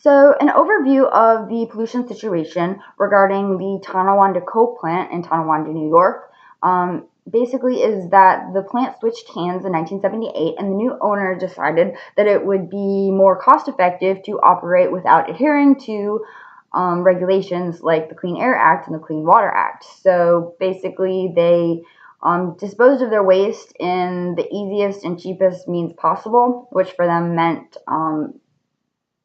So, an overview of the pollution situation regarding the Tonawanda Coke Plant in Tonawanda, New York, basically is that the plant switched hands in 1978, and the new owner decided that it would be more cost effective to operate without adhering to regulations like the Clean Air Act and the Clean Water Act. So, basically, they disposed of their waste in the easiest and cheapest means possible, which for them meant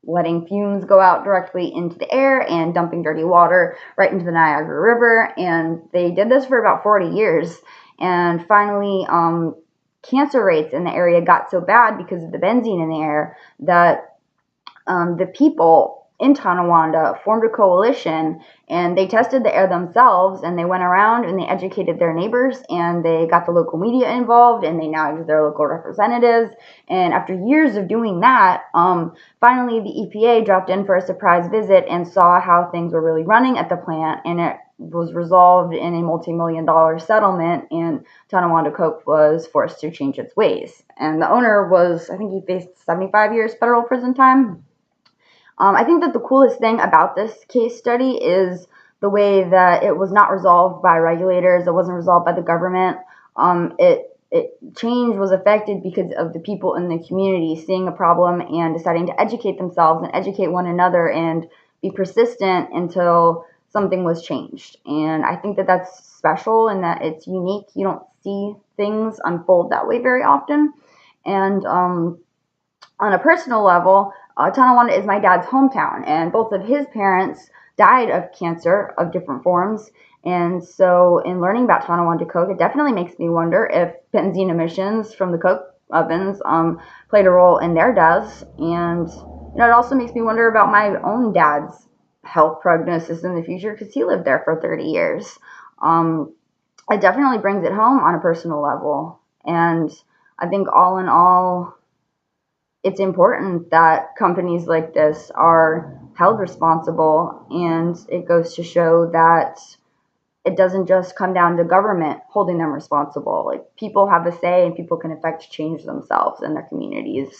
letting fumes go out directly into the air and dumping dirty water right into the Niagara River. And they did this for about 40 years. And finally, cancer rates in the area got so bad because of the benzene in the air that the people in Tonawanda formed a coalition, and they tested the air themselves, and they went around and they educated their neighbors, and they got the local media involved, and they now use their local representatives. And after years of doing that, finally the EPA dropped in for a surprise visit and saw how things were really running at the plant, and it was resolved in a multi-million-dollar settlement, and Tonawanda Coke was forced to change its ways. And the owner was, I think he faced 75 years federal prison time. I think that the coolest thing about this case study is the way that it was not resolved by regulators. It wasn't resolved by the government. Change was affected because of the people in the community seeing a problem and deciding to educate themselves and educate one another and be persistent until something was changed. And I think that that's special and that it's unique. You don't see things unfold that way very often. And on a personal level, Tonawanda is my dad's hometown, and both of his parents died of cancer of different forms. And so, in learning about Tonawanda Coke, it definitely makes me wonder if benzene emissions from the Coke ovens played a role in their deaths. And it also makes me wonder about my own dad's health prognosis in the future because he lived there for 30 years. It definitely brings it home on a personal level, and I think all in all, it's important that companies like this are held responsible, and it goes to show that it doesn't just come down to government holding them responsible. Like, people have a say and people can affect change themselves in their communities.